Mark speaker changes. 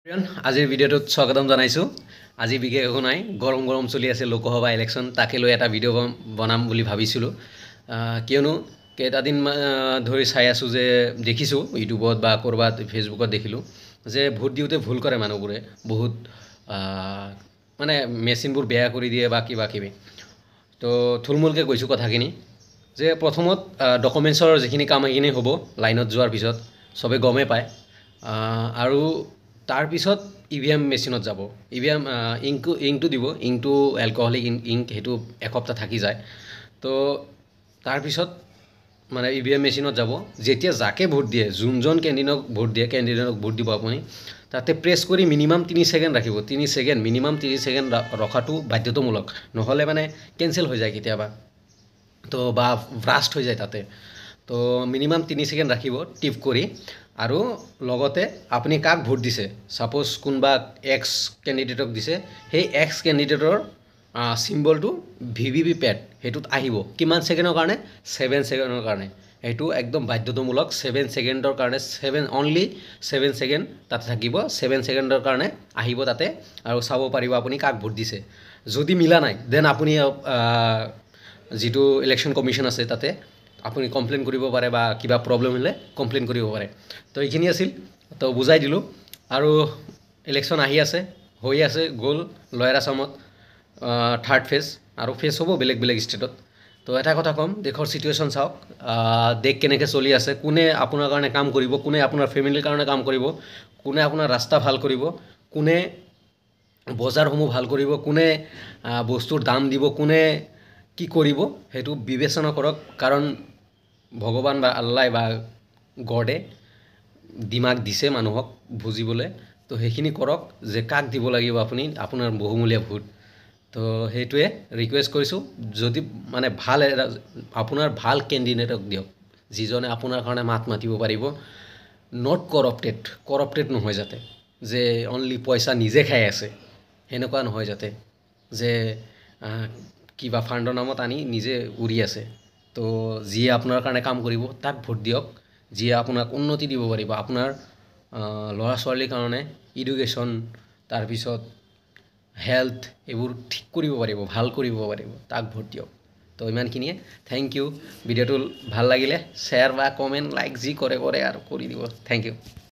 Speaker 1: আজিৰ ভিডিঅ'টোত স্বাগতম জনাইছোঁ। আজি বিশেষ একো নাই, গৰম গৰম চলি আছে লোকসভা ইলেকশ্যন, তাকে লৈ এটা ভিডিঅ' বনাম বুলি ভাবিছিলোঁ। কিয়নো কেইটাদিন ধৰি চাই আছোঁ যে দেখিছোঁ ইউটিউবত বা ক'ৰবাত ফেচবুকত দেখিলোঁ যে ভোট দিওঁতে ভুল কৰে মানুহবোৰে, বহুত মানে মেচিনবোৰ বেয়া কৰি দিয়ে বা কিবা কিবি। তো থুলমূলকৈ কৈছোঁ কথাখিনি যে প্ৰথমত ডকুমেণ্টছৰ যিখিনি কাম সেইখিনি হ'ব লাইনত যোৱাৰ পিছত, চবে গমেই পায়। আৰু তাৰপিছত EVM মেচিনত যাব। EVM ইংকটো দিব, ইংকটো এলকহলিক ইংক, সেইটো এসপ্তাহ থাকি যায়। তো তাৰপিছত মানে EVM মেচিনত যাব। যেতিয়া যাকে ভোট দিয়ে, যোনজন কেণ্ডিডেটক ভোট দিব আপুনি, তাতে প্ৰেছ কৰি মিনিমাম 3 ছেকেণ্ড ৰাখিব। 3 ছেকেণ্ড, মিনিমাম 3 ছেকেণ্ড ৰখাটো বাধ্যতামূলক, নহ'লে মানে কেঞ্চেল হৈ যায় কেতিয়াবা, তো বা ব্ৰাষ্ট হৈ যায় তাতে। তো মিনিমাম 3 ছেকেণ্ড ৰাখিব টিপ কৰি। আৰু লগতে আপুনি কাক ভোট দিছে, ছাপ'জ কোনোবা এক্স কেণ্ডিডেটক দিছে, সেই এক্স কেণ্ডিডেটৰ চিম্বলটো VVVPAT সেইটোত আহিব। কিমান ছেকেণ্ডৰ কাৰণে? 7 ছেকেণ্ডৰ কাৰণে। সেইটো একদম বাধ্যতামূলক। 7 ছেকেণ্ডৰ কাৰণে, অনলি 7 ছেকেণ্ড তাতে থাকিব। 7 ছেকেণ্ডৰ কাৰণে আহিব তাতে, আৰু চাব পাৰিব আপুনি কাক ভোট দিছে। যদি মিলা নাই, দেন আপুনি যিটো ইলেকশ্যন কমিশ্যন আছে তাতে আপুনি কমপ্লেইন কৰিব পাৰে, বা কিবা প্ৰব্লেম হ'লে কমপ্লেইন কৰিব পাৰে। তো এইখিনি আছিল, তো বুজাই দিলোঁ। আৰু ইলেকশ্যন আহি আছে, হৈ আছে, গ'ল লয়াৰ আছামত 3rd ফেজ, আৰু ফেজ হ'ব বেলেগ বেলেগ ষ্টেটত। তো এটা কথা ক'ম, দেশৰ চিটুৱেশ্যন চাওক, দেশ কেনেকৈ চলি আছে, কোনে আপোনাৰ কাৰণে কাম কৰিব, কোনে আপোনাৰ ফেমিলিৰ কাৰণে কাম কৰিব, কোনে আপোনাৰ ৰাস্তা ভাল কৰিব, কোনে বজাৰসমূহ ভাল কৰিব, কোনে বস্তুৰ দাম দিব, কোনে কি কৰিব, সেইটো বিবেচনা কৰক। কাৰণ ভগৱান বা আল্লাই বা গডে দিমাগ দিছে মানুহক বুজিবলৈ। তো সেইখিনি কৰক যে কাক দিব লাগিব আপুনি, আপোনাৰ বহুমূলীয়া ভোট। তো সেইটোৱে ৰিকুৱেষ্ট কৰিছোঁ, যদি মানে আপোনাৰ ভাল কেণ্ডিডেটক দিয়ক, যিজনে আপোনাৰ কাৰণে মাত মাতিব পাৰিব। নট কৰাপ্টেড নহয় যাতে, যে অনলি পইচা নিজে খাই আছে, সেনেকুৱা নহয় যাতে, যে কিবা ফাণ্ডৰ নামত আনি নিজে উৰি আছে। তো যিয়ে আপোনাৰ কাৰণে কাম কৰিব তাক ভোট দিয়ক, যিয়ে আপোনাক উন্নতি দিব পাৰিব, আপোনাৰ ল'ৰা ছোৱালীৰ কাৰণে এডুকেশ্যন, তাৰপিছত হেল্থ, এইবোৰ ঠিক কৰিব পাৰিব, ভাল কৰিব পাৰিব, তাক ভোট দিয়ক। তো ইমানখিনিয়ে, থেংক ইউ। ভিডিঅ'টো ভাল লাগিলে শ্বেয়াৰ বা কমেণ্ট, লাইক যি কৰে আৰু কৰি দিব। Thank U.